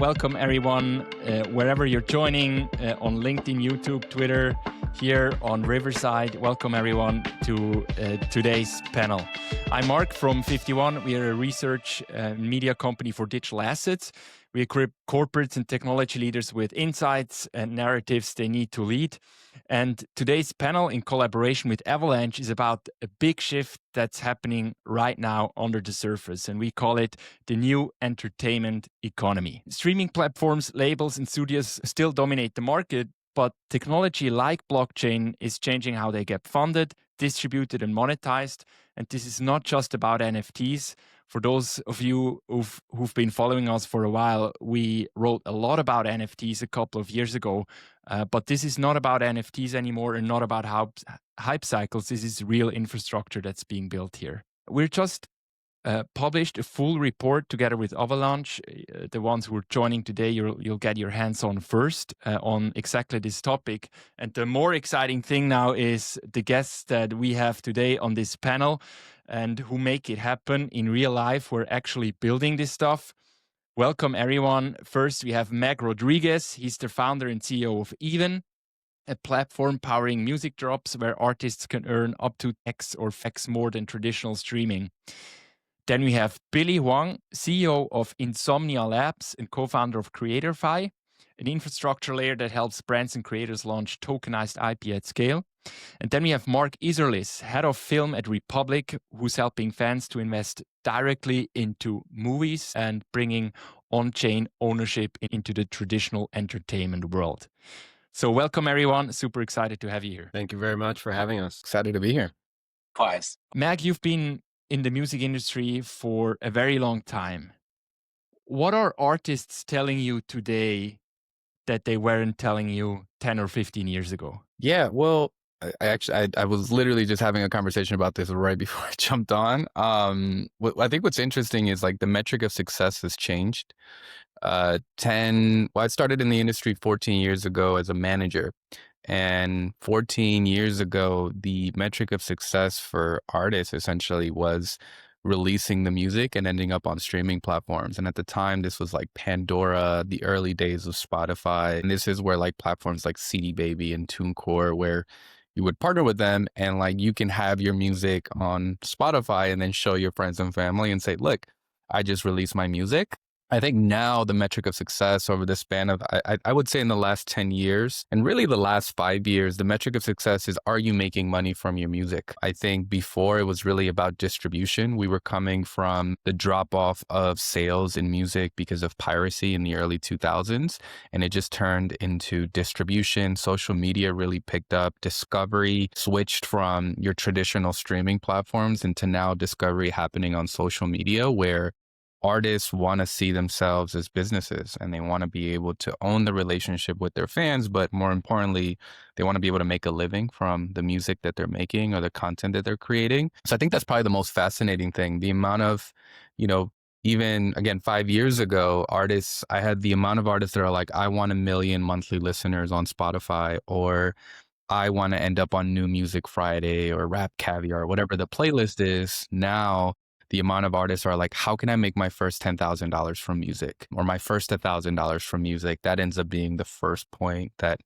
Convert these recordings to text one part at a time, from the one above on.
Welcome everyone, wherever you're joining, on LinkedIn, YouTube, Twitter, here on Riverside. Welcome everyone to today's panel. I'm Marc from 51. We are a research media company for digital assets. We equip corporates and technology leaders with insights and narratives they need to lead. And today's panel, in collaboration with Avalanche, is about a big shift that's happening right now under the surface. And we call it the new entertainment economy. Streaming platforms, labels, and studios still dominate the market, but technology like blockchain is changing how they get funded, distributed, and monetized. And this is not just about NFTs. For those of you who've been following us for a while, we wrote a lot about NFTs a couple of years ago, but this is not about NFTs anymore and not about hype cycles. This is real infrastructure that's being built here. We're just published a full report together with Avalanche. The ones who are joining today, you'll get your hands on first on exactly this topic. And the more exciting thing now is the guests that we have today on this panel and who make it happen in real life. We're actually building this stuff. Welcome, everyone. First, we have Meg Rodriguez. He's the founder and CEO of Even, a platform powering music drops where artists can earn up to X or X more than traditional streaming. Then we have Billy Huang, CEO of Insomnia Labs and co-founder of CreatorFi, an infrastructure layer that helps brands and creators launch tokenized IP at scale. And then we have Marc Iserlis, head of film at Republic, who's helping fans to invest directly into movies and bringing on-chain ownership into the traditional entertainment world. So welcome, everyone. Super excited to have you here. Thank you very much for having us. Excited to be here. Twice. Mag, you've been in the music industry for a very long time. What are artists telling you today that they weren't telling you 10 or 15 years ago? Yeah, well, I was literally just having a conversation about this right before I jumped on. I think what's interesting is like the metric of success has changed. I started in the industry 14 years ago as a manager. And 14 years ago, the metric of success for artists essentially was releasing the music and ending up on streaming platforms. And at the time, this was like Pandora, the early days of Spotify. And this is where like platforms like CD Baby and TuneCore, where you would partner with them and like you can have your music on Spotify and then show your friends and family and say, look, I just released my music. I think now the metric of success over the span of, I would say in the last 10 years and really the last 5 years, the metric of success is, are you making money from your music? I think before it was really about distribution. We were coming from the drop off of sales in music because of piracy in the early 2000s. And it just turned into distribution. Social media really picked up. Discovery switched from your traditional streaming platforms into now discovery happening on social media, where artists want to see themselves as businesses and they want to be able to own the relationship with their fans. But more importantly, they want to be able to make a living from the music that they're making or the content that they're creating. So I think that's probably the most fascinating thing. The amount of, even again, 5 years ago, I had the amount of artists that are like, I want 1 million monthly listeners on Spotify, or I want to end up on New Music Friday or Rap Caviar, or whatever the playlist is. Now, the amount of artists are like, how can I make my first $10,000 from music or my first $1,000 from music? That ends up being the first point that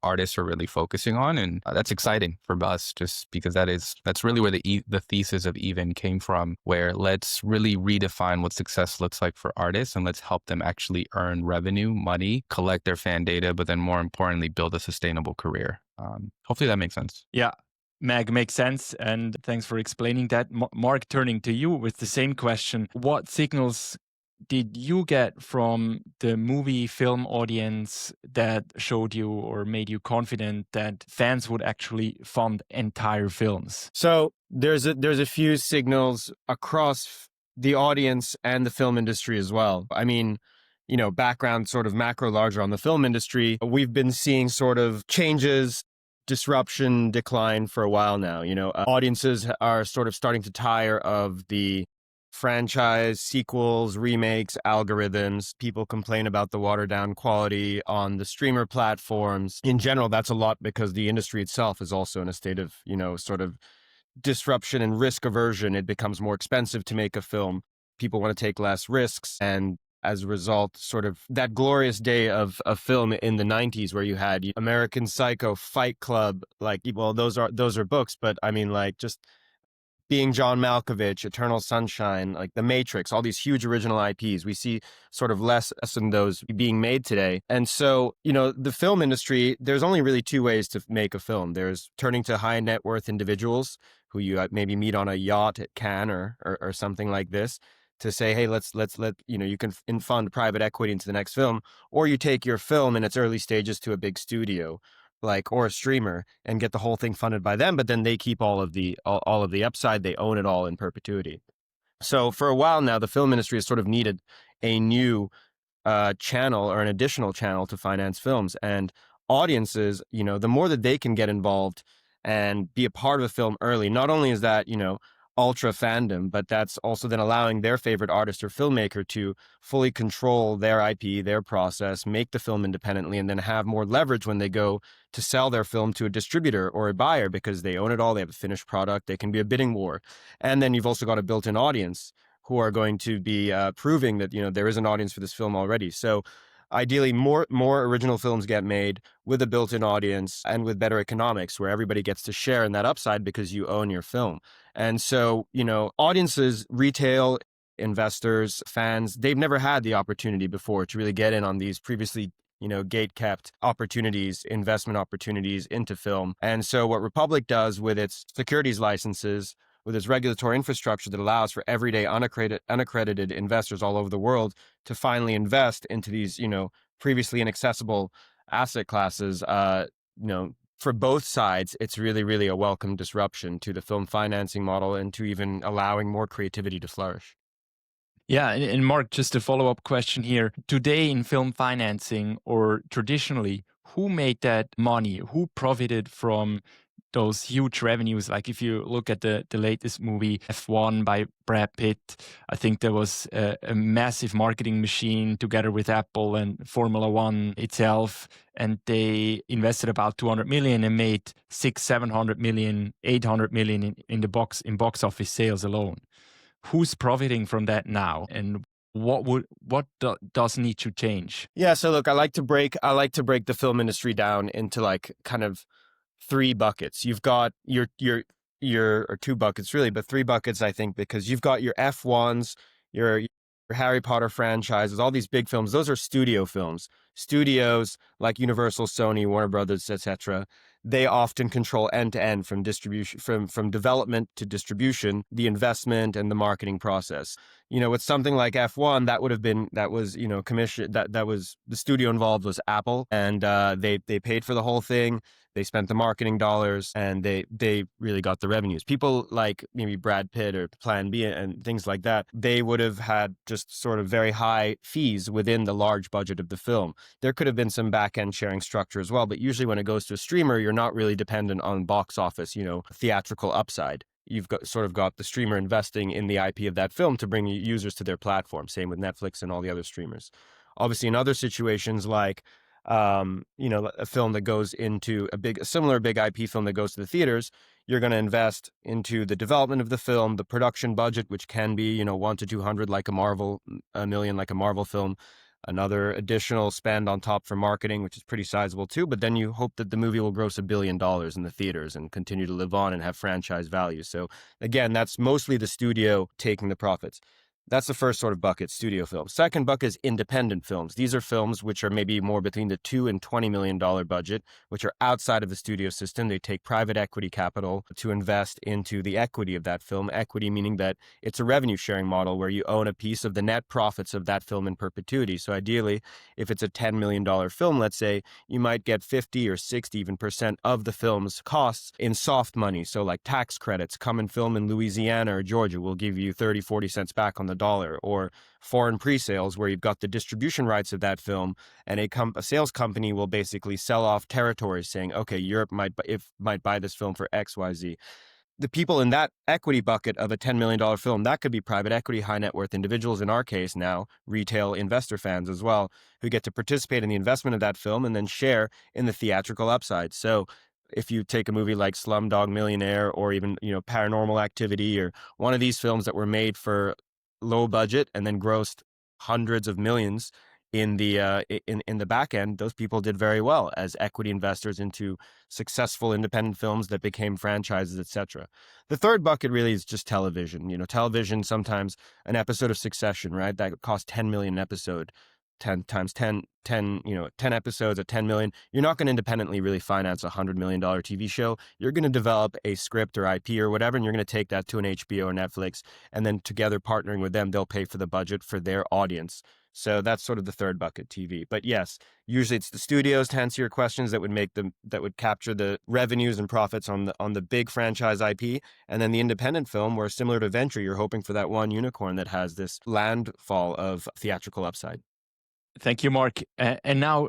artists are really focusing on. And that's exciting for us just because that's really where the thesis of Even came from, where let's really redefine what success looks like for artists and let's help them actually earn revenue, money, collect their fan data, but then more importantly, build a sustainable career. Hopefully that makes sense. Yeah. Meg, makes sense. And thanks for explaining that. Marc, turning to you with the same question. What signals did you get from the movie film audience that showed you or made you confident that fans would actually fund entire films? So there's a few signals across the audience and the film industry as well. I mean, background sort of macro larger on the film industry. We've been seeing sort of changes, disruption, decline for a while now. Audiences are sort of starting to tire of the franchise, sequels, remakes, algorithms. People complain about the watered down quality on the streamer platforms. In general, that's a lot because the industry itself is also in a state of, sort of disruption and risk aversion. It becomes more expensive to make a film. People want to take less risks. And as a result, sort of that glorious day of film in the 90s where you had American Psycho, Fight Club, like, well, those are books, but I mean, like, just being John Malkovich, Eternal Sunshine, like The Matrix, all these huge original IPs. We see sort of less of those being made today. And so, the film industry, there's only really two ways to make a film. There's turning to high net worth individuals who you maybe meet on a yacht at Cannes or something like this to say, hey, let's let, you can fund private equity into the next film, or you take your film in its early stages to a big studio or a streamer and get the whole thing funded by them, but then they keep all of the upside. They own it all in perpetuity. So for a while now, the film industry has sort of needed a new channel or an additional channel to finance films. And audiences, the more that they can get involved and be a part of a film early, not only is that, ultra fandom, but that's also then allowing their favorite artist or filmmaker to fully control their IP, their process, make the film independently, and then have more leverage when they go to sell their film to a distributor or a buyer because they own it all. They have a finished product. They can be a bidding war. And then you've also got a built-in audience who are going to be proving that, there is an audience for this film already. So ideally, more original films get made with a built-in audience and with better economics where everybody gets to share in that upside because you own your film. And so, audiences, retail, investors, fans, they've never had the opportunity before to really get in on these previously, gate-kept opportunities, investment opportunities into film. And so what Republic does with its securities licenses, with its regulatory infrastructure that allows for everyday unaccredited investors all over the world to finally invest into these, previously inaccessible asset classes, for both sides, it's really, really a welcome disruption to the film financing model and to even allowing more creativity to flourish. Yeah, and Mark, just a follow-up question here. Today in film financing, or traditionally, who made that money? Who profited from those huge revenues? Like if you look at the latest movie, F1 by Brad Pitt, I think there was a massive marketing machine together with Apple and Formula One itself. And they invested about 200 million and made 700 million, 800 million in box office sales alone. Who's profiting from that now, and what does need to change? Yeah, so look, I like to break the film industry down into like kind of three buckets. You've got your or two buckets really, but three buckets I think, because you've got your F1s, your Harry Potter franchises, all these big films. Those are studio films. Studios like Universal, Sony, Warner Brothers, etc. They often control end to end from distribution, from development to distribution, the investment and the marketing process. With something like F1, that was commission, that was the studio involved was Apple, and they paid for the whole thing. They spent the marketing dollars, and they really got the revenues. People like maybe Brad Pitt or Plan B and things like that, they would have had just sort of very high fees within the large budget of the film. There could have been some back-end sharing structure as well, but usually when it goes to a streamer, you're not really dependent on box office, theatrical upside. You've got the streamer investing in the IP of that film to bring users to their platform. Same with Netflix and all the other streamers. Obviously, in other situations like a film that goes into a similar big IP film that goes to the theaters, you're going to invest into the development of the film, the production budget, which can be, 1 to 200 like a million like a Marvel film, another additional spend on top for marketing, which is pretty sizable too. But then you hope that the movie will gross $1 billion in the theaters and continue to live on and have franchise value. So again, that's mostly the studio taking the profits. That's the first sort of bucket, studio films. Second bucket is independent films. These are films which are maybe more between the $2 and $20 million budget, which are outside of the studio system. They take private equity capital to invest into the equity of that film. Equity meaning that it's a revenue sharing model where you own a piece of the net profits of that film in perpetuity. So ideally, if it's a $10 million film, let's say, you might get 50 or 60 even percent of the film's costs in soft money. So like tax credits, come and film in Louisiana or Georgia, we'll give you 30, 40 cents back on the dollar, or foreign pre-sales where you've got the distribution rights of that film, and a sales company will basically sell off territories saying, okay, Europe might buy this film for XYZ. The people in that equity bucket of a $10 million film, that could be private equity, high net worth individuals, in our case now, retail investor fans as well, who get to participate in the investment of that film and then share in the theatrical upside. So if you take a movie like Slumdog Millionaire, or even, Paranormal Activity, or one of these films that were made for low budget and then grossed hundreds of millions in the back end. Those people did very well as equity investors into successful independent films that became franchises, etc. The third bucket really is just television. Television, sometimes an episode of Succession, right? That cost 10 million an episode. 10 times 10, 10 episodes at 10 million. You're not going to independently really finance a $100 million TV show. You're going to develop a script or IP or whatever, and you're going to take that to an HBO or Netflix, and then together partnering with them, they'll pay for the budget for their audience. So that's sort of the third bucket, TV. But yes, usually it's the studios, to answer your questions, that would capture the revenues and profits on the big franchise IP, and then the independent film, where similar to venture, you're hoping for that one unicorn that has this landfall of theatrical upside. Thank you, Marc. And now,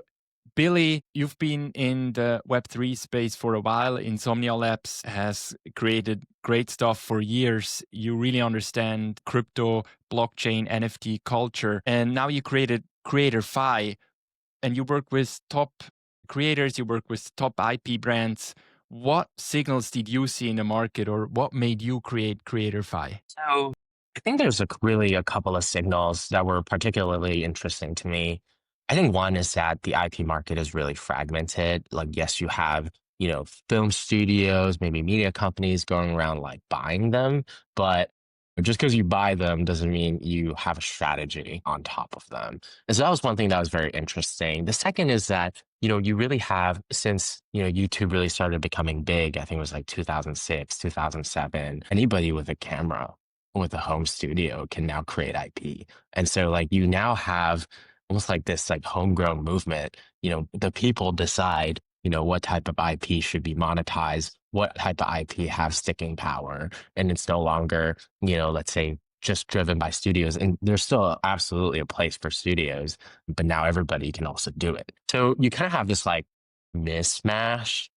Billy, you've been in the Web3 space for a while. Insomnia Labs has created great stuff for years. You really understand crypto, blockchain, NFT culture. And now you created CreatorFi, and you work with top creators, you work with top IP brands. What signals did you see in the market, or what made you create CreatorFi? So I think there's really a couple of signals that were particularly interesting to me. I think one is that the IP market is really fragmented. Like, yes, you have, film studios, maybe media companies going around like buying them, but just because you buy them doesn't mean you have a strategy on top of them. And so that was one thing that was very interesting. The second is that, you really have, since, YouTube really started becoming big, I think it was like 2006, 2007, anybody with a camera, with a home studio can now create IP. And so like you now have almost like this like homegrown movement, the people decide, what type of IP should be monetized, what type of IP have sticking power. And it's no longer, let's say just driven by studios. And there's still absolutely a place for studios, but now everybody can also do it. So you kind of have this like mishmash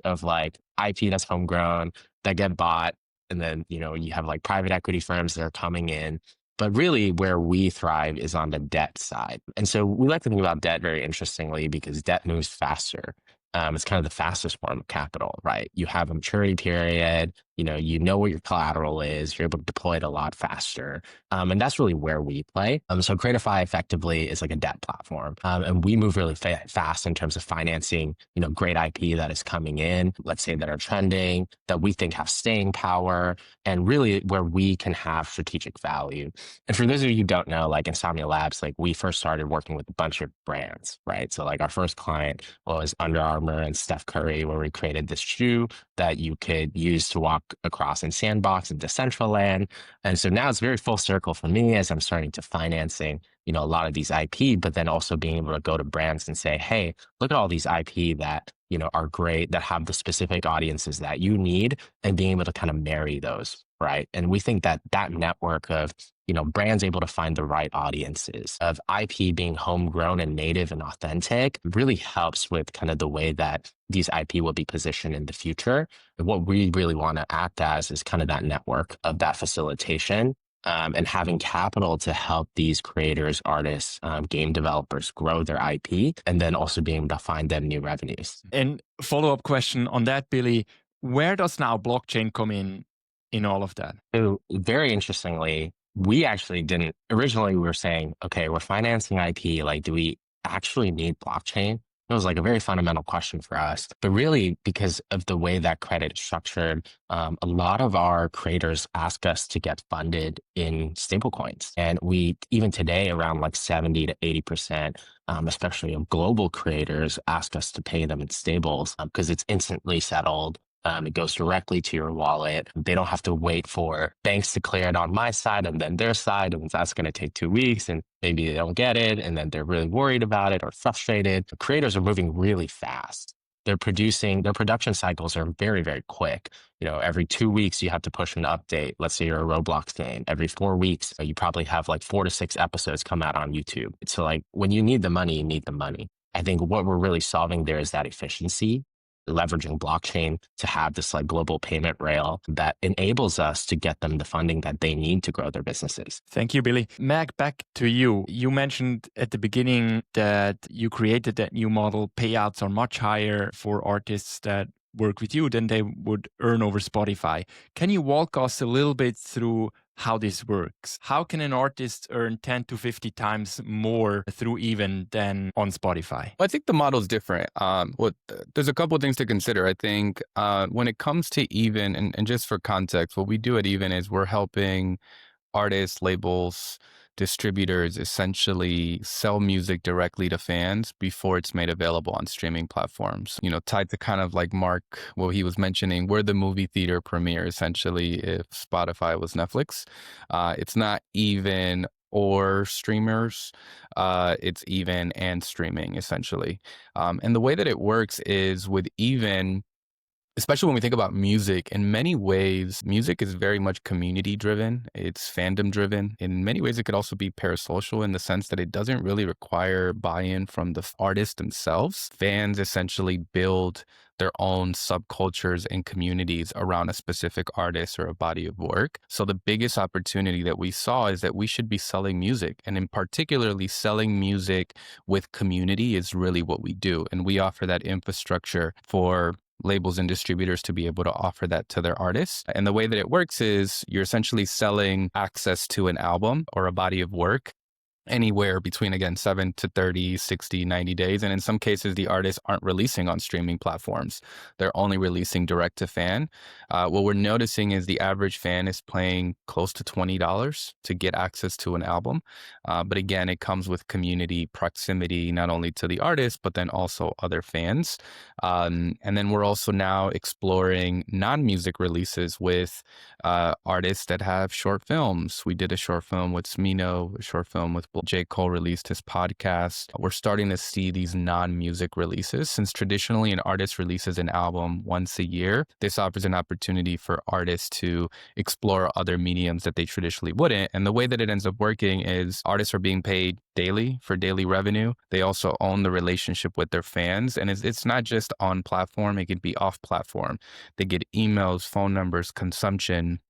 of like IP that's homegrown that get bought. And then, you have like private equity firms that are coming in. But really where we thrive is on the debt side. And so we like to think about debt very interestingly because debt moves faster. It's kind of the fastest form of capital, right? You have a maturity period, you know what your collateral is, you're able to deploy it a lot faster. And that's really where we play. So CreatorFi effectively is like a debt platform. And we move really fast in terms of financing, great IP that is coming in, let's say that are trending, that we think have staying power, and really where we can have strategic value. And for those of you who don't know, like Insomnia Labs, like we first started working with a bunch of brands, right? So like our first client was Under Armour and Steph Curry, where we created this shoe that you could use to walk across in Sandbox and Decentraland. And so now it's very full circle for me as I'm starting to financing, a lot of these IP, but then also being able to go to brands and say, hey, look at all these IP that, are great, that have the specific audiences that you need, and being able to kind of marry those, right? And we think that that network of, brands able to find the right audiences, of IP being homegrown and native and authentic, really helps with kind of the way that these IP will be positioned in the future. And what we really want to act as is kind of that network of that facilitation. And having capital to help these creators, artists, game developers grow their IP, and then also being able to find them new revenues. And follow-up question on that, Billy, where does now blockchain come in all of that? So very interestingly, we actually didn't, originally we were saying, okay, we're financing IP, like do we actually need blockchain? It was like a very fundamental question for us. But really, because of the way that credit is structured, a lot of our creators ask us to get funded in stablecoins. And we, even today, around like 70 to 80%, especially of global creators, ask us to pay them in stables because it's instantly settled. It goes directly to your wallet. They don't have to wait for banks to clear it on my side and then their side. And that's going to take 2 weeks and maybe they don't get it. And then they're really worried about it or frustrated. The creators are moving really fast. Their production cycles are very, very quick. Every 2 weeks, you have to push an update. Let's say you're a Roblox game. Every 4 weeks, you probably have like 4 to 6 episodes come out on YouTube. So like when you need the money, you need the money. I think what we're really solving there is that efficiency, leveraging blockchain to have this like global payment rail that enables us to get them the funding that they need to grow their businesses. Thank you, Billy. Mag, back to you. You mentioned at the beginning that you created that new model. Payouts are much higher for artists that work with you than they would earn over Spotify. Can you walk us a little bit through how this works. How can an artist earn 10 to 50 times more through Even than on Spotify? I think the model is different. There's a couple of things to consider. I think when it comes to Even, and just for context, what we do at Even is we're helping artists, labels, distributors essentially sell music directly to fans before it's made available on streaming platforms. You know, tied to kind of like Mark, what he was mentioning, we're the movie theater premiere, essentially, if Spotify was Netflix. It's not Even or streamers, it's Even and streaming, essentially. And the way that it works is with Even, especially when we think about music, in many ways, music is very much community driven. It's fandom driven. In many ways, it could also be parasocial in the sense that it doesn't really require buy-in from the artists themselves. Fans essentially build their own subcultures and communities around a specific artist or a body of work. So the biggest opportunity that we saw is that we should be selling music, and in particularly selling music with community is really what we do. And we offer that infrastructure for labels and distributors to be able to offer that to their artists. And the way that it works is you're essentially selling access to an album or a body of work anywhere between, again, 7 to 30, 60, 90 days. And in some cases, the artists aren't releasing on streaming platforms. They're only releasing direct to fan. What we're noticing is the average fan is paying close to $20 to get access to an album. But again, it comes with community proximity, not only to the artist, but then also other fans. And then we're also now exploring non-music releases with artists that have short films. We did a short film with Smino, a short film with J. Cole released his podcast. We're starting to see these non-music releases. Since traditionally an artist releases an album once a year, this offers an opportunity for artists to explore other mediums that they traditionally wouldn't. And the way that it ends up working is artists are being paid daily for daily revenue. They also own the relationship with their fans. And it's not just on platform, it can be off platform. They get emails, phone numbers, consumption.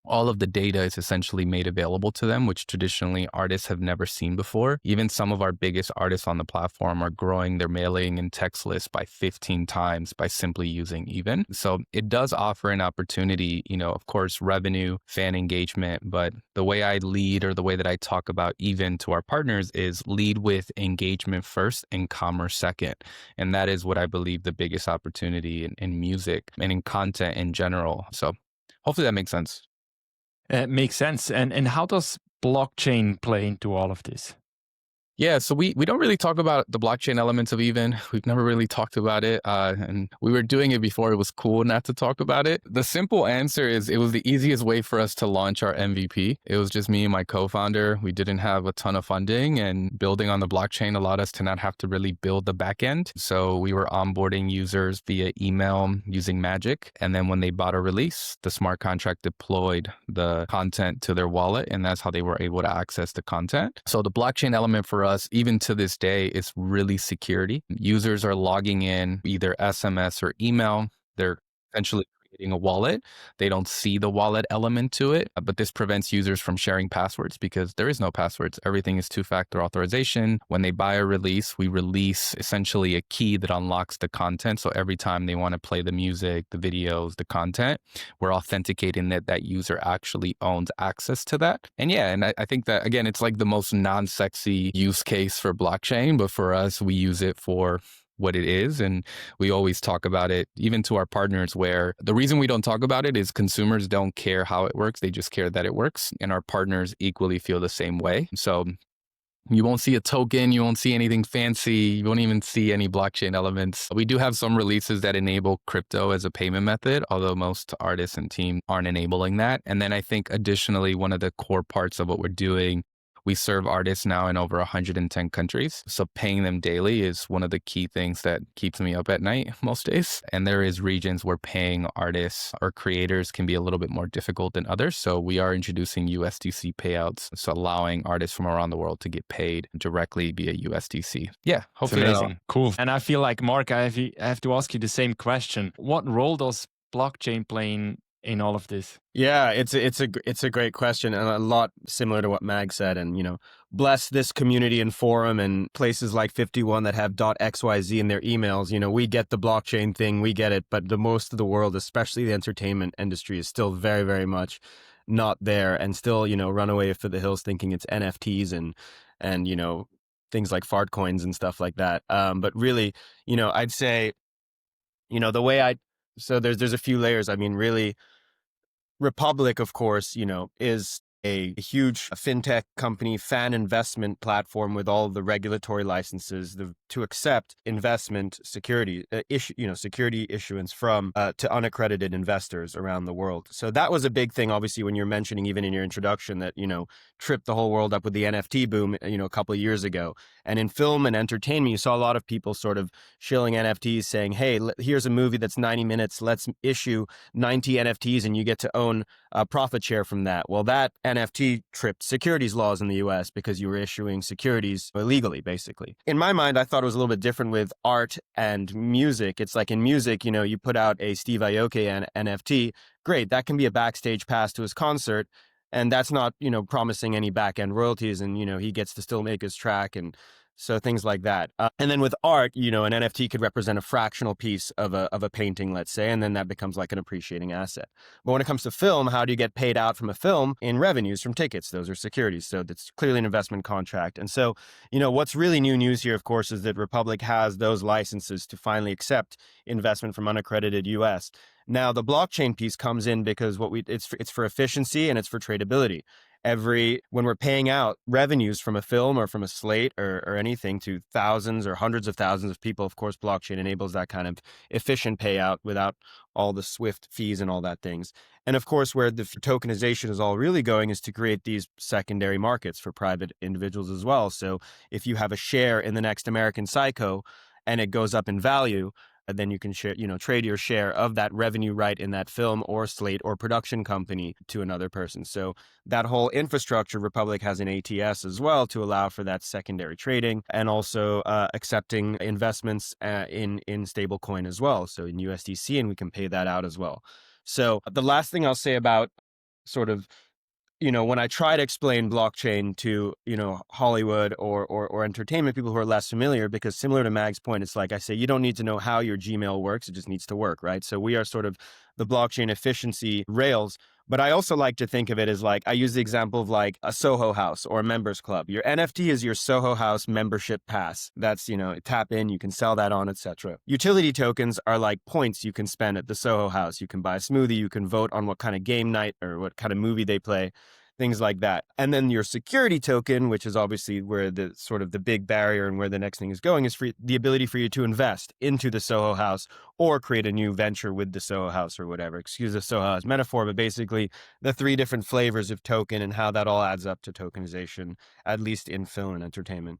All of the data is essentially made available to them, which traditionally artists have never seen before. Even some of our biggest artists on the platform are growing their mailing and text list by 15 times by simply using Even. So it does offer an opportunity, of course, revenue, fan engagement, but the way I lead or the way that I talk about Even to our partners is lead with engagement first and commerce second. And that is what I believe the biggest opportunity in music and in content in general. So hopefully that makes sense. Makes sense. And how does blockchain play into all of this? Yeah, so we don't really talk about the blockchain elements of Even. We've never really talked about it. And we were doing it before it was cool not to talk about it. The simple answer is it was the easiest way for us to launch our MVP. It was just me and my co-founder. We didn't have a ton of funding, and building on the blockchain allowed us to not have to really build the back end. So we were onboarding users via email using Magic. And then when they bought a release, the smart contract deployed the content to their wallet, and that's how they were able to access the content. So the blockchain element for us, even to this day, is really security. Users are logging in either SMS or email. They're essentially creating a wallet. They don't see the wallet element to it, but this prevents users from sharing passwords because there is no passwords. Everything is two-factor authorization. When they buy a release, we release essentially a key that unlocks the content. So every time they want to play the music, the videos, the content, we're authenticating that user actually owns access to that. And yeah, and I think that, again, it's like the most non-sexy use case for blockchain, but for us, we use it for what it is. And we always talk about it, even to our partners, where the reason we don't talk about it is consumers don't care how it works. They just care that it works. And our partners equally feel the same way. So you won't see a token. You won't see anything fancy. You won't even see any blockchain elements. We do have some releases that enable crypto as a payment method, although most artists and team aren't enabling that. And then I think additionally, one of the core parts of what we're doing, we serve artists now in over 110 countries. So paying them daily is one of the key things that keeps me up at night most days. And there is regions where paying artists or creators can be a little bit more difficult than others. So we are introducing USDC payouts, so allowing artists from around the world to get paid directly via USDC. Yeah, hopefully that's amazing. Cool. And I feel like, Mark, I have to ask you the same question. What role does blockchain play in all of this? Yeah, it's a great question, and a lot similar to what Mag said. And bless this community and forum and places like 51 that have .xyz in their emails. We get the blockchain thing, we get it, but the most of the world, especially the entertainment industry, is still very, very much not there and still, run away for the hills thinking it's NFTs and, things like fart coins and stuff like that. But really, I'd say, the way so there's a few layers. I mean, really, Republic, of course, is a huge fintech company, fan investment platform with all the regulatory licenses to accept investment security security issuance from to unaccredited investors around the world. So that was a big thing, obviously, when you're mentioning even in your introduction that tripped the whole world up with the NFT boom, a couple of years ago. And in film and entertainment, you saw a lot of people sort of shilling NFTs, saying, "Hey, here's a movie that's 90 minutes. Let's issue 90 NFTs, and you get to own a profit share from that." Well, that NFT tripped securities laws in the US because you were issuing securities illegally, basically. In my mind, I thought it was a little bit different with art and music. It's like in music, you put out a Steve Aoki NFT. Great, that can be a backstage pass to his concert. And that's not, promising any back end royalties. And, he gets to still make his track. And so things like that. And then with art, an NFT could represent a fractional piece of a painting, let's say, and then that becomes like an appreciating asset. But when it comes to film, how do you get paid out from a film? In revenues from tickets. Those are securities. So that's clearly an investment contract. And so, what's really new news here, of course, is that Republic has those licenses to finally accept investment from unaccredited US. Now, the blockchain piece comes in because it's for efficiency and it's for tradability. When we're paying out revenues from a film or from a slate or anything to thousands or hundreds of thousands of people, of course, blockchain enables that kind of efficient payout without all the SWIFT fees and all that things. And of course, where the tokenization is all really going is to create these secondary markets for private individuals as well. So if you have a share in the next American Psycho and it goes up in value, then you can share, trade your share of that revenue right in that film or slate or production company to another person. So that whole infrastructure, Republic has an ATS as well to allow for that secondary trading and also accepting investments in stablecoin as well. So in USDC, and we can pay that out as well. So the last thing I'll say about sort of when I try to explain blockchain to, Hollywood or entertainment people who are less familiar, because similar to Mag's point, it's like I say, you don't need to know how your Gmail works. It just needs to work, right? So we are sort of the blockchain efficiency rails. But I also like to think of it as like, I use the example of like a Soho House or a members club. Your NFT is your Soho House membership pass. That's, tap in, you can sell that on, etc. Utility tokens are like points you can spend at the Soho House. You can buy a smoothie, you can vote on what kind of game night or what kind of movie they play, things like that. And then your security token, which is obviously where the sort of the big barrier and where the next thing is going, is for the ability for you to invest into the Soho House or create a new venture with the Soho House or whatever. Excuse the Soho House metaphor, but basically the three different flavors of token and how that all adds up to tokenization, at least in film and entertainment.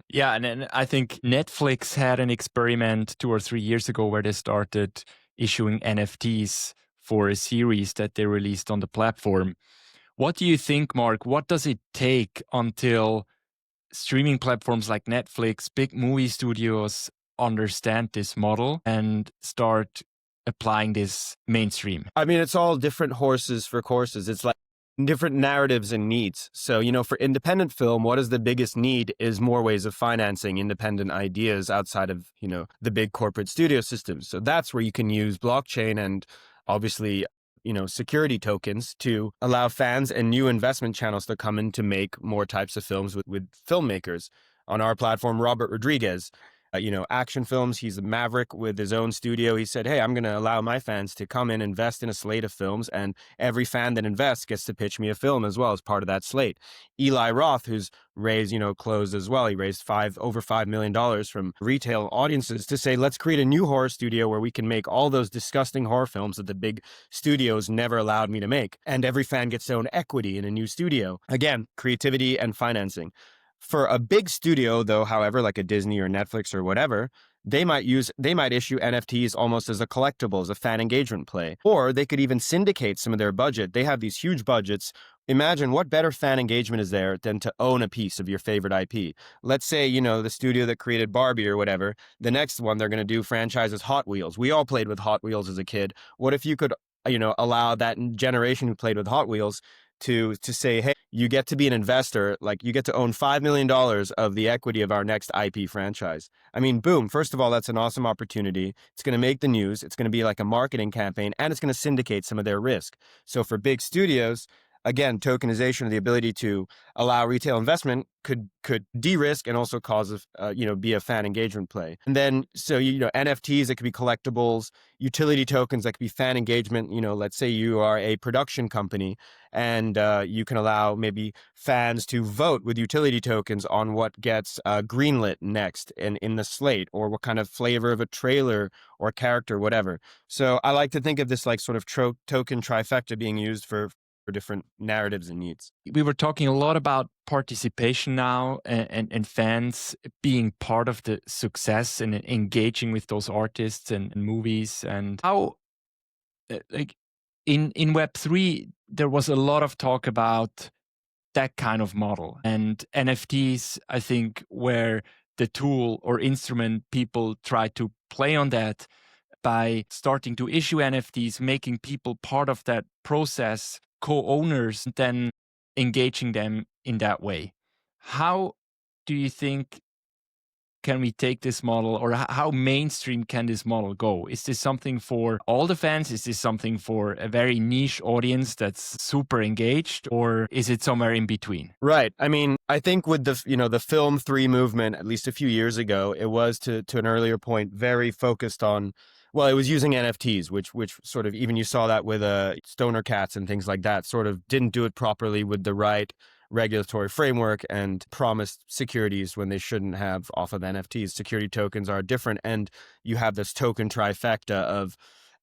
Yeah, and I think Netflix had an experiment 2 or 3 years ago where they started issuing NFTs for a series that they released on the platform. What do you think, Mark? What does it take until streaming platforms like Netflix, big movie studios understand this model and start applying this mainstream? I mean, it's all different horses for courses. It's like different narratives and needs. So, for independent film, what is the biggest need is more ways of financing independent ideas outside of, the big corporate studio systems. So that's where you can use blockchain and obviously security tokens to allow fans and new investment channels to come in to make more types of films with filmmakers. On our platform, Robert Rodriguez, action films. He's a maverick with his own studio. He said, hey, I'm going to allow my fans to come in, invest in a slate of films, and every fan that invests gets to pitch me a film as well as part of that slate. Eli Roth, who's raised, closed as well. He raised over $5 million from retail audiences to say, let's create a new horror studio where we can make all those disgusting horror films that the big studios never allowed me to make. And every fan gets their own equity in a new studio. Again, creativity and financing. For a big studio, though, however, like a Disney or Netflix or whatever, they might issue NFTs almost as a collectible, as a fan engagement play. Or they could even syndicate some of their budget. They have these huge budgets. Imagine what better fan engagement is there than to own a piece of your favorite IP. Let's say, the studio that created Barbie or whatever, the next one they're going to do franchises Hot Wheels. We all played with Hot Wheels as a kid. What if you could, allow that generation who played with Hot Wheels to say, hey, you get to be an investor, like you get to own $5 million of the equity of our next IP franchise. I mean, boom, first of all, that's an awesome opportunity. It's going to make the news. It's going to be like a marketing campaign, and it's going to syndicate some of their risk. So for big studios, again, tokenization, or the ability to allow retail investment could de-risk and also cause be a fan engagement play. And then NFTs that could be collectibles, utility tokens that could be fan engagement. Let's say you are a production company and you can allow maybe fans to vote with utility tokens on what gets greenlit next in the slate, or what kind of flavor of a trailer or character, whatever. So I like to think of this like sort of token trifecta being used for different narratives and needs. We were talking a lot about participation now and fans being part of the success and engaging with those artists and movies, and how like in Web3 there was a lot of talk about that kind of model, and NFTs I think were the tool or instrument people tried to play on that by starting to issue NFTs, making people part of that process, co-owners, then engaging them in that way. How do you think can we take this model, or how mainstream can this model go? Is this something for all the fans? Is this something for a very niche audience that's super engaged, or is it somewhere in between? Right. I mean, I think with the Film 3 movement, at least a few years ago, it was to an earlier point very focused on, well, it was using NFTs, which sort of, even you saw that with Stoner Cats and things like that, sort of didn't do it properly with the right regulatory framework and promised securities when they shouldn't have off of NFTs. Security tokens are different, and you have this token trifecta of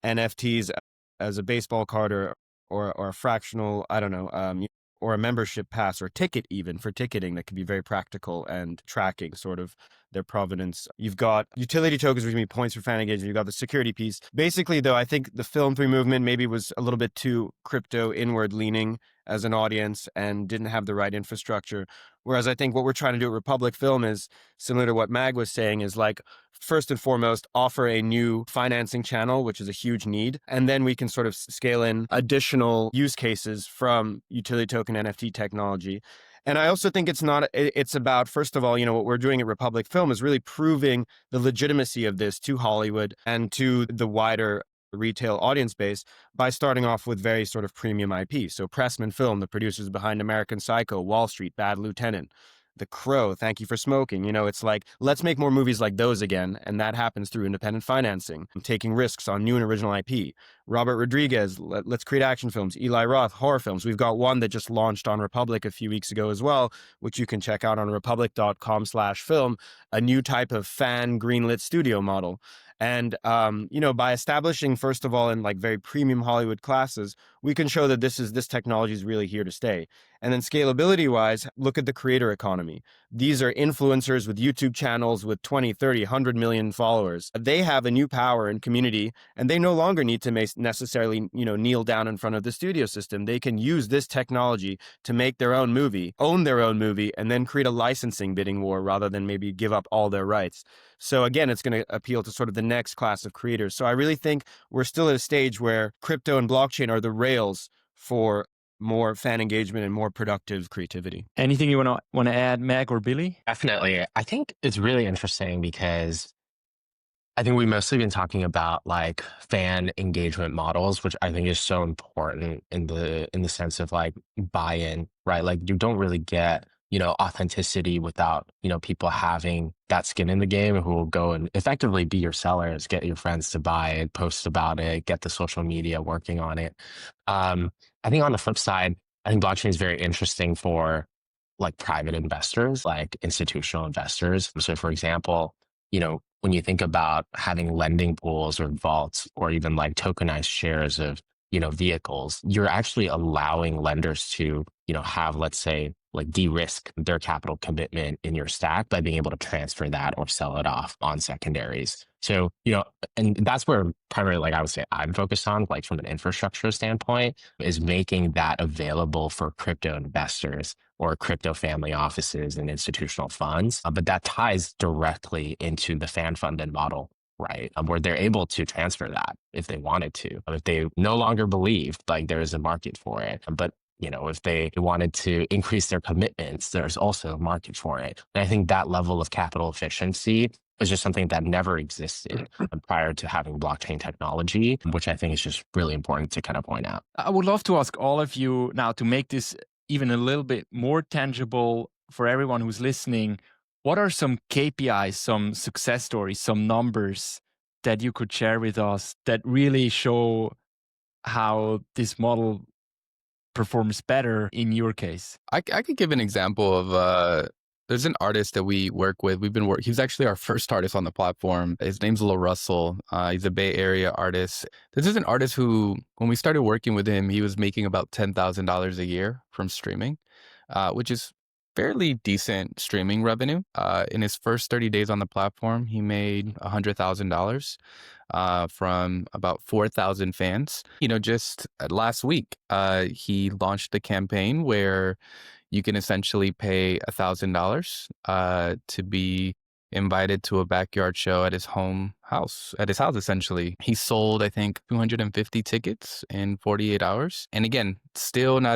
NFTs as a baseball card or a fractional, I don't know, or a membership pass or ticket, even for ticketing, that can be very practical and tracking sort of their provenance. You've got utility tokens, which can be points for fan engagement. You've got the security piece. Basically, though, I think the Film 3 movement maybe was a little bit too crypto inward leaning as an audience and didn't have the right infrastructure. Whereas I think what we're trying to do at Republic Film is similar to what Mag was saying, is like, first and foremost, offer a new financing channel, which is a huge need. And then we can sort of scale in additional use cases from utility token NFT technology. And I also think it's about, first of all, what we're doing at Republic Film is really proving the legitimacy of this to Hollywood and to the wider retail audience base by starting off with very sort of premium IP. So Pressman Film, the producers behind American Psycho, Wall Street, Bad Lieutenant, The Crow, Thank You for Smoking. It's like, let's make more movies like those again. And that happens through independent financing, taking risks on new and original IP. Robert Rodriguez, let's create action films. Eli Roth, horror films. We've got one that just launched on Republic a few weeks ago as well, which you can check out on republic.com/film, a new type of fan greenlit studio model. And, by establishing, first of all, in like very premium Hollywood classes, we can show that this technology is really here to stay. And then scalability wise, look at the creator economy. These are influencers with YouTube channels with 20, 30, 100 million followers. They have a new power and community, and they no longer need to necessarily, kneel down in front of the studio system. They can use this technology to make their own movie, own their own movie, and then create a licensing bidding war rather than maybe give up all their rights. So again, it's going to appeal to sort of the next class of creators. So I really think we're still at a stage where crypto and blockchain are the rails for more fan engagement and more productive creativity. Anything you want to add, Meg or Billy? Definitely. I think it's really interesting because I think we've mostly been talking about like fan engagement models, which I think is so important in the sense of like buy-in, right? Like you don't really get, authenticity without, people having that skin in the game who will go and effectively be your sellers, get your friends to buy it, post about it, get the social media working on it. I think on the flip side, I think blockchain is very interesting for like private investors, like institutional investors. So for example, when you think about having lending pools or vaults or even like tokenized shares of, vehicles, you're actually allowing lenders to, have, let's say, like de-risk their capital commitment in your stack by being able to transfer that or sell it off on secondaries. So, and that's where primarily, like I would say I'm focused on, like from an infrastructure standpoint, is making that available for crypto investors or crypto family offices and institutional funds. But that ties directly into the fan funded model, right? Where they're able to transfer that if they wanted to, if they no longer believe like there is a market for it. But If they wanted to increase their commitments, there's also a market for it. And I think that level of capital efficiency is just something that never existed prior to having blockchain technology, which I think is just really important to kind of point out. I would love to ask all of you now to make this even a little bit more tangible for everyone who's listening. What are some KPIs, some success stories, some numbers that you could share with us that really show how this model performs better in your case? I could give an example of there's an artist that we work with. He's actually our first artist on the platform. His name's Lil Russell. He's a Bay Area artist. This is an artist who, when we started working with him, he was making about $10,000 a year from streaming, which is fairly decent streaming revenue. In his first 30 days on the platform, he made $100,000 from about 4,000 fans. Just last week, he launched a campaign where you can essentially pay $1,000 to be invited to a backyard show at his house, essentially. He sold, I think, 250 tickets in 48 hours. And again,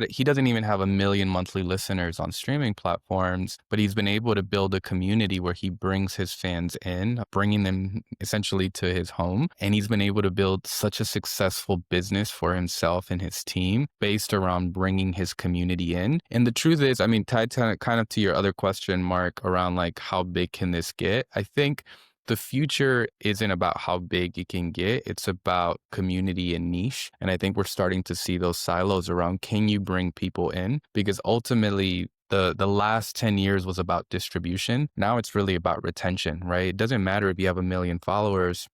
he doesn't even have 1 million monthly listeners on streaming platforms, but he's been able to build a community where he brings his fans in, bringing them essentially to his home. And he's been able to build such a successful business for himself and his team based around bringing his community in. And the truth is, tied to kind of to your other question, Mark, around like how big can this get? I think the future isn't about how big it can get. It's about community and niche. And I think we're starting to see those silos around, can you bring people in? Because ultimately, the last 10 years was about distribution. Now it's really about retention, right? It doesn't matter if you have 1 million followers.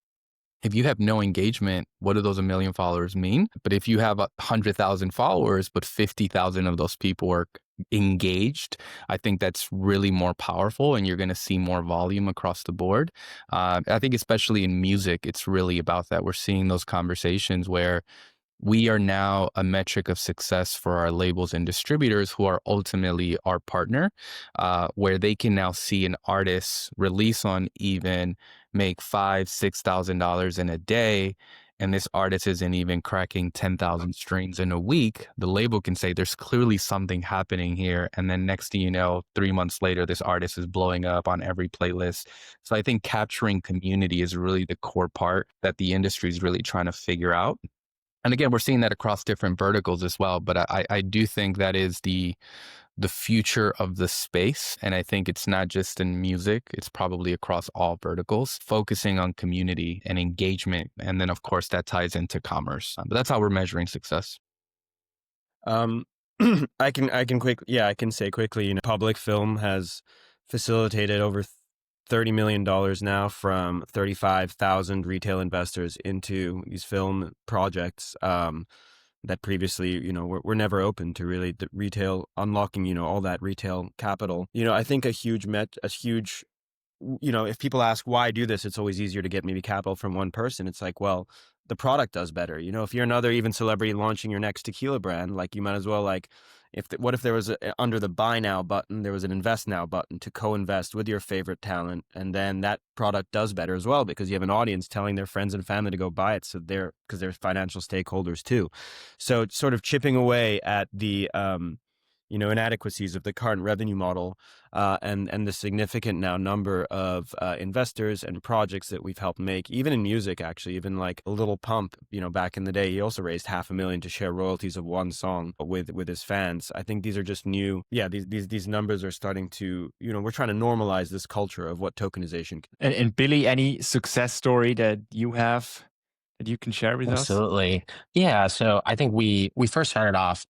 If you have no engagement, what do those 1 million followers mean? But if you have 100,000 followers, but 50,000 of those people are engaged, I think that's really more powerful, and you're going to see more volume across the board. I think especially in music, it's really about that. We're seeing those conversations where we are now a metric of success for our labels and distributors who are ultimately our partner, where they can now see an artist release on Even, make $5,000-$6,000 in a day, and this artist isn't even cracking 10,000 streams in a week. The label can say there's clearly something happening here. And then next thing you know, 3 months later, this artist is blowing up on every playlist. So I think capturing community is really the core part that the industry is really trying to figure out. And again, we're seeing that across different verticals as well. But I do think that is the future of the space. And I think it's not just in music, it's probably across all verticals, focusing on community and engagement. And then, of course, that ties into commerce. But that's how we're measuring success. I can say quickly, Public Film has facilitated over $30 million now from 35,000 retail investors into these film projects that previously, were never open to really the retail, unlocking, all that retail capital. I think a huge, if people ask why do this, it's always easier to get maybe capital from one person. It's like, well, the product does better. If you're another even celebrity launching your next tequila brand, like you might as well what if there was under the buy now button, there was an invest now button to co-invest with your favorite talent. And then that product does better as well because you have an audience telling their friends and family to go buy it. So because they're financial stakeholders too. So it's sort of chipping away at the, inadequacies of the current revenue model and the significant now number of investors and projects that we've helped make, even in music, actually, even like a Little Pump, back in the day, he also raised $500,000 to share royalties of one song with his fans. I think these are just new. Yeah, these numbers are starting to, we're trying to normalize this culture of what tokenization can. And Billy, any success story that you have that you can share with us? Absolutely. Yeah. So I think we first started off,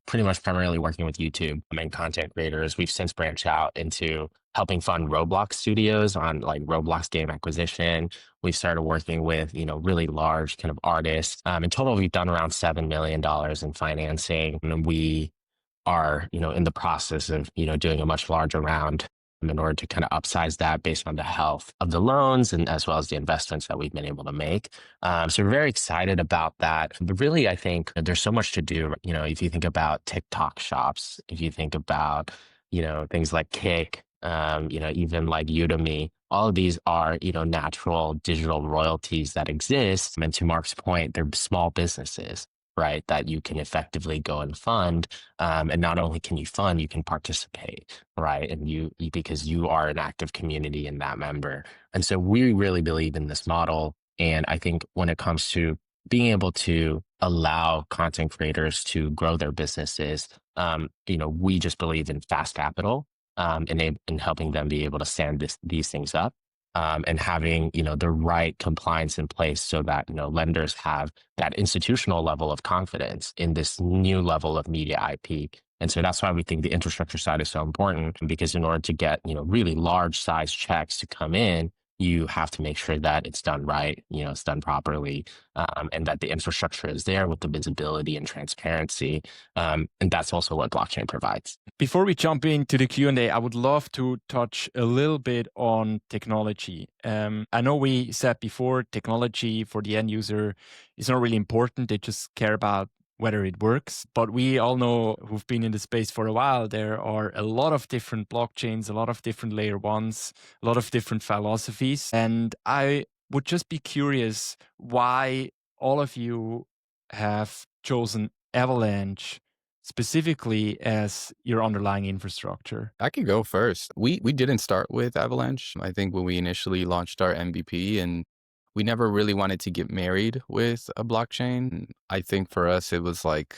pretty much primarily working with YouTube and content creators. We've since branched out into helping fund Roblox studios on like Roblox game acquisition. We've started working with, really large kind of artists. In total, we've done around $7 million in financing. And we are, in the process of, doing a much larger round in order to kind of upsize that based on the health of the loans and as well as the investments that we've been able to make. So we're very excited about that. But really, I think there's so much to do. If you think about TikTok shops, if you think about, things like Kick, even like Udemy, all of these are, natural digital royalties that exist. And to Mark's point, they're small businesses. right, that you can effectively go and fund. And not only can you fund, you can participate, right? And because you are an active community in that member. And so we really believe in this model. And I think when it comes to being able to allow content creators to grow their businesses, we just believe in fast capital, in helping them be able to stand these things up. And having the right compliance in place so that lenders have that institutional level of confidence in this new level of media IP. And so that's why we think the infrastructure side is so important, because in order to get really large size checks to come in, you have to make sure that it's done right, it's done properly, and that the infrastructure is there with the visibility and transparency. And that's also what blockchain provides. Before we jump into the Q&A, I would love to touch a little bit on technology. I know we said before, technology for the end user is not really important. They just care about whether it works. But we all know, who've been in the space for a while, there are a lot of different blockchains, a lot of different layer ones, a lot of different philosophies. And I would just be curious why all of you have chosen Avalanche specifically as your underlying infrastructure. I could go first. We didn't start with Avalanche. I think when we initially launched our MVP, and we never really wanted to get married with a blockchain. I think for us, it was like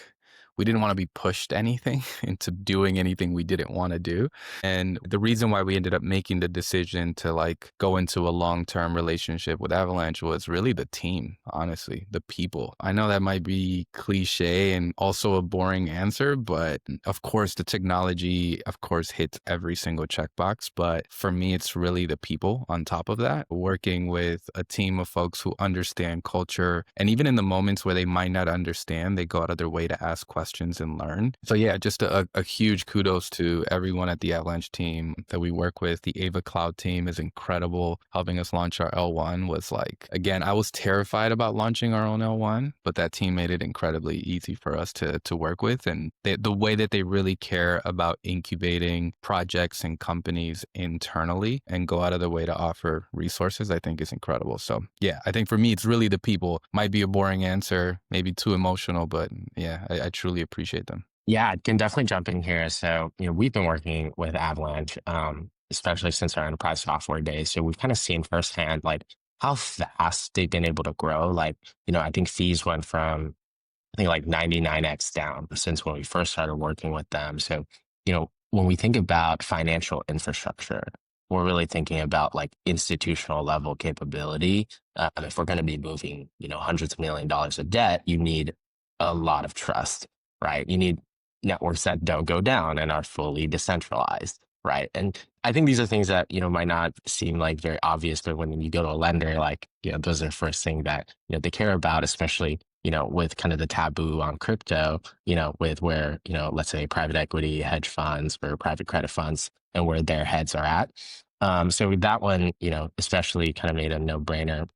we didn't want to be pushed anything into doing anything we didn't want to do. And the reason why we ended up making the decision to like go into a long-term relationship with Avalanche was really the team, honestly, the people. I know that might be cliche and also a boring answer, but of course the technology, of course, hits every single checkbox. But for me, it's really the people on top of that, working with a team of folks who understand culture. And even in the moments where they might not understand, they go out of their way to ask questions and learn. So yeah, just a huge kudos to everyone at the Avalanche team that we work with. The Ava Cloud team is incredible. Helping us launch our L1 was like, again, I was terrified about launching our own L1, but that team made it incredibly easy for us to work with. And the way that they really care about incubating projects and companies internally and go out of their way to offer resources, I think is incredible. So yeah, I think for me, it's really the people. Might be a boring answer, maybe too emotional, but yeah, I truly appreciate them. Yeah, I can definitely jump in here. So, we've been working with Avalanche, especially since our enterprise software days. So we've kind of seen firsthand like how fast they've been able to grow. Like, I think fees went from, I think like 99x down since when we first started working with them. So, when we think about financial infrastructure, we're really thinking about like institutional level capability. If we're going to be moving, hundreds of $1 millions of debt, you need a lot of trust, right? You need networks that don't go down and are fully decentralized, right? And I think these are things that, might not seem like very obvious, but when you go to a lender, like, those are the first thing that, they care about, especially, with kind of the taboo on crypto, with where, let's say private equity, hedge funds or private credit funds and where their heads are at. So with that one, especially kind of made a no-brainer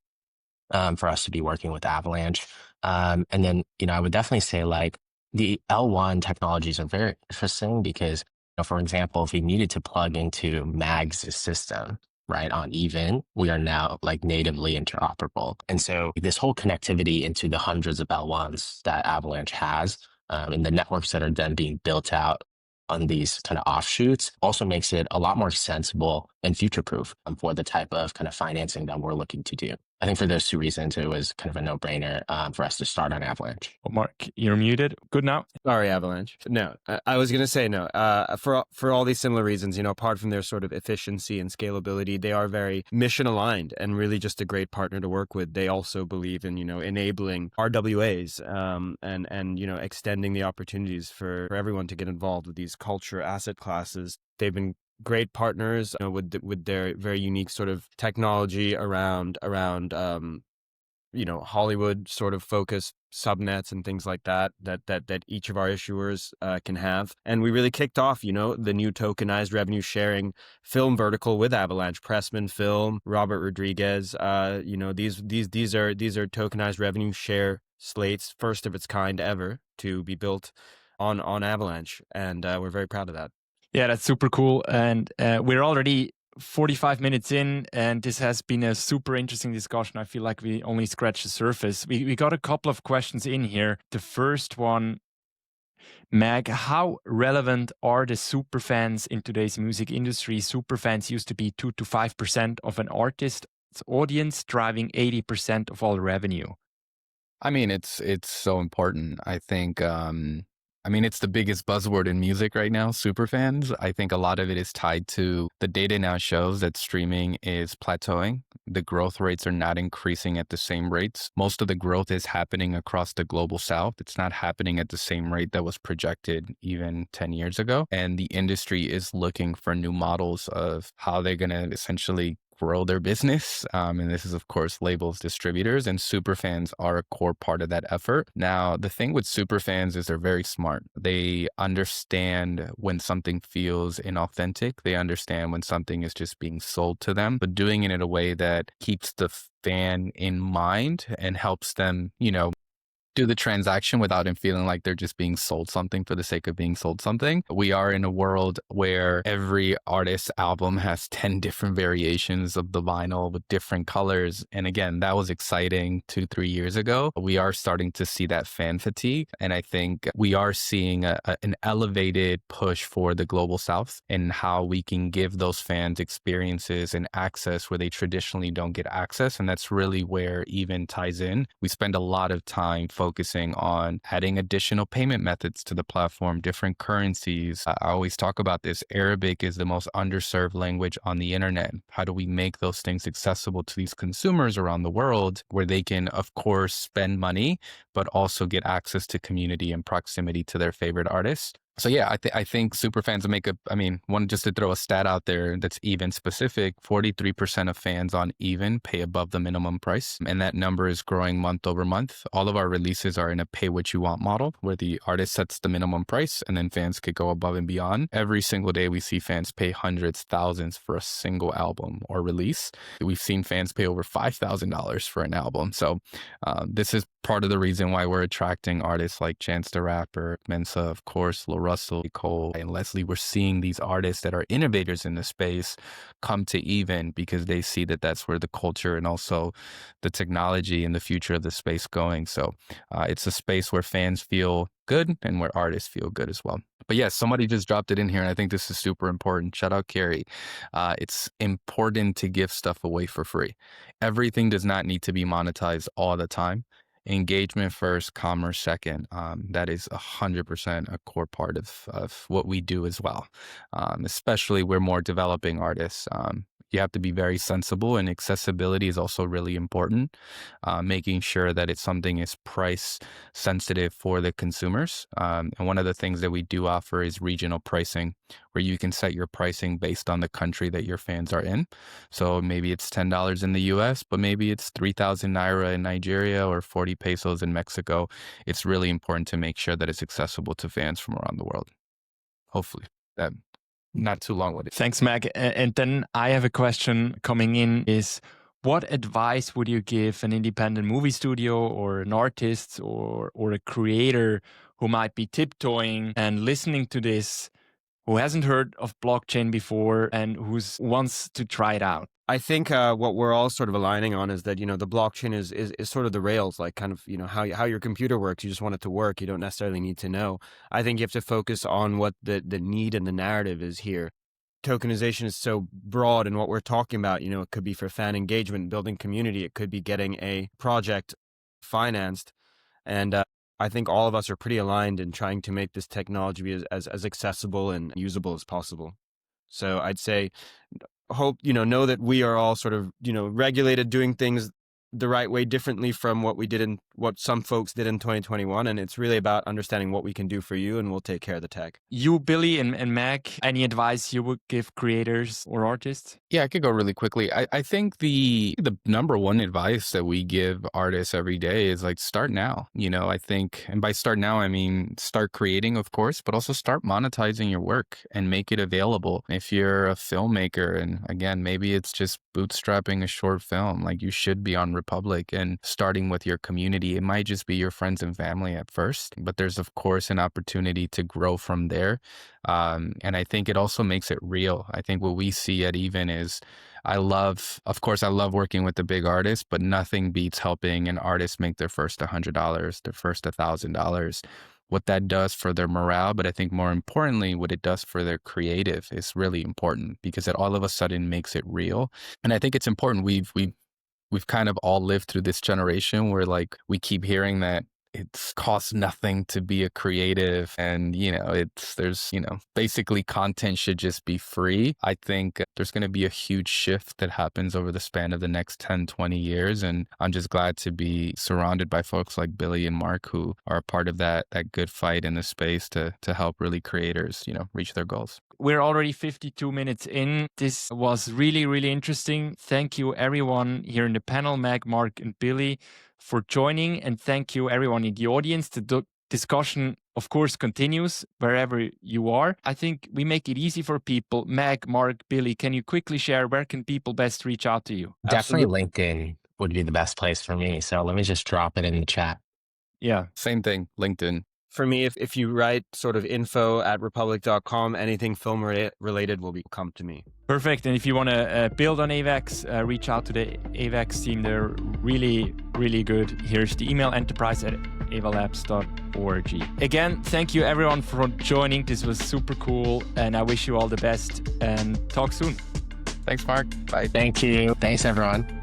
for us to be working with Avalanche. And then, I would definitely say like the L1 technologies are very interesting because, for example, if we needed to plug into Mag's system, right, on Even, we are now like natively interoperable. And so this whole connectivity into the hundreds of L1s that Avalanche has, and the networks that are then being built out on these kind of offshoots also makes it a lot more sensible and future-proof for the type of kind of financing that we're looking to do. I think for those two reasons, it was kind of a no-brainer for us to start on Avalanche. Oh, Mark, you're muted. Good now. Sorry, Avalanche. No, I was going to say no. For all these similar reasons, apart from their sort of efficiency and scalability, they are very mission aligned and really just a great partner to work with. They also believe in, enabling RWAs and extending the opportunities for everyone to get involved with these culture asset classes. They've been great partners with their very unique sort of technology around Hollywood sort of focused subnets and things like that each of our issuers can have. And we really kicked off, the new tokenized revenue sharing film vertical with Avalanche, Pressman Film, Robert Rodriguez. These are tokenized revenue share slates, first of its kind ever to be built on Avalanche. And we're very proud of that. Yeah, that's super cool. And we're already 45 minutes in, and this has been a super interesting discussion. I feel like we only scratched the surface. We got a couple of questions in here. The first one, Mag, how relevant are the superfans in today's music industry? Superfans used to be 2 to 5% of an artist's audience, driving 80% of all revenue. I mean, it's so important. I think I mean, it's the biggest buzzword in music right now, super fans. I think a lot of it is tied to the data now shows that streaming is plateauing. The growth rates are not increasing at the same rates. Most of the growth is happening across the global south. It's not happening at the same rate that was projected even 10 years ago. And the industry is looking for new models of how they're going to essentially grow their business. And this is, of course, labels, distributors, and superfans are a core part of that effort. Now, the thing with superfans is they're very smart. They understand when something feels inauthentic. They understand when something is just being sold to them, but doing it in a way that keeps the fan in mind and helps them, do the transaction without them feeling like they're just being sold something for the sake of being sold something. We are in a world where every artist's album has 10 different variations of the vinyl with different colors. And again, that was exciting 2-3 years ago. We are starting to see that fan fatigue. And I think we are seeing an elevated push for the global south and how we can give those fans experiences and access where they traditionally don't get access. And that's really where Even ties in. We spend a lot of time focusing on adding additional payment methods to the platform, different currencies. I always talk about this. Arabic is the most underserved language on the internet. How do we make those things accessible to these consumers around the world where they can, of course, spend money, but also get access to community and proximity to their favorite artists? So yeah, I think superfans make one, just to throw a stat out there that's Even specific, 43% of fans on Even pay above the minimum price. And that number is growing month over month. All of our releases are in a pay what you want model where the artist sets the minimum price and then fans could go above and beyond. Every single day we see fans pay hundreds, thousands for a single album or release. We've seen fans pay over $5,000 for an album. So this is part of the reason why we're attracting artists like Chance the Rapper, Mensa, of course, Lil Russell, Cole, and Leslie. We're seeing these artists that are innovators in the space come to Even because they see that that's where the culture and also the technology and the future of the space going. So it's a space where fans feel good and where artists feel good as well. But yes, somebody just dropped it in here, and I think this is super important. Shout out Carrie. It's important to give stuff away for free. Everything does not need to be monetized all the time. Engagement first, commerce second. That is 100% a core part of what we do as well. Especially we're more developing artists. You have to be very sensible, and accessibility is also really important. Making sure that it's something is price sensitive for the consumers. And one of the things that we do offer is regional pricing, where you can set your pricing based on the country that your fans are in. So maybe it's $10 in the US, but maybe it's 3,000 Naira in Nigeria or 40 pesos in Mexico. It's really important to make sure that it's accessible to fans from around the world. Hopefully that not too long with it. Thanks, Mag. And then I have a question coming in is, what advice would you give an independent movie studio or an artist or a creator who might be tiptoeing and listening to this, who hasn't heard of blockchain before and who wants to try it out? I think what we're all sort of aligning on is that, the blockchain is sort of the rails, like kind of, how your computer works. You just want it to work. You don't necessarily need to know. I think you have to focus on what the need and the narrative is here. Tokenization is so broad, and what we're talking about, it could be for fan engagement, building community. It could be getting a project financed. And I think all of us are pretty aligned in trying to make this technology be as accessible and usable as possible. So I'd say, hope, know that we are all sort of, regulated, doing things the right way, differently from what some folks did in 2021. And it's really about understanding what we can do for you, and we'll take care of the tech. You, Billy and Mac, any advice you would give creators or artists? Yeah, I could go really quickly. I think the number one advice that we give artists every day is like, start now. I think, and by start now, I mean, start creating, of course, but also start monetizing your work and make it available. If you're a filmmaker, and again, maybe it's just bootstrapping a short film, like you should be on Republic and starting with your community community, it might just be your friends and family at first, but there's of course an opportunity to grow from there. And I think it also makes it real. I think what we see at Even is of course, I love working with the big artists, but nothing beats helping an artist make their first $100, their first $1,000. What that does for their morale, but I think more importantly, what it does for their creative is really important because it all of a sudden makes it real. And I think it's important. We've kind of all lived through this generation where like we keep hearing that it's costs nothing to be a creative and, basically content should just be free. I think there's going to be a huge shift that happens over the span of the next 10, 20 years. And I'm just glad to be surrounded by folks like Billy and Marc who are a part of that good fight in the space to help really creators, reach their goals. We're already 52 minutes in. This was really, really interesting. Thank you, everyone here in the panel, Meg, Marc, and Billy, for joining. And thank you, everyone in the audience. The discussion, of course, continues wherever you are. I think we make it easy for people. Meg, Marc, Billy, can you quickly share where can people best reach out to you? Definitely LinkedIn would be the best place for me. So let me just drop it in the chat. Yeah. Same thing, LinkedIn. For me, if you write sort of info@republic.com, anything film related will come to me. Perfect. And if you want to build on AVEX, reach out to the AVEX team. They're really, really good. Here's the email, enterprise@avalabs.org. Again, thank you everyone for joining. This was super cool. And I wish you all the best and talk soon. Thanks, Marc. Bye. Thank you. Thanks, everyone.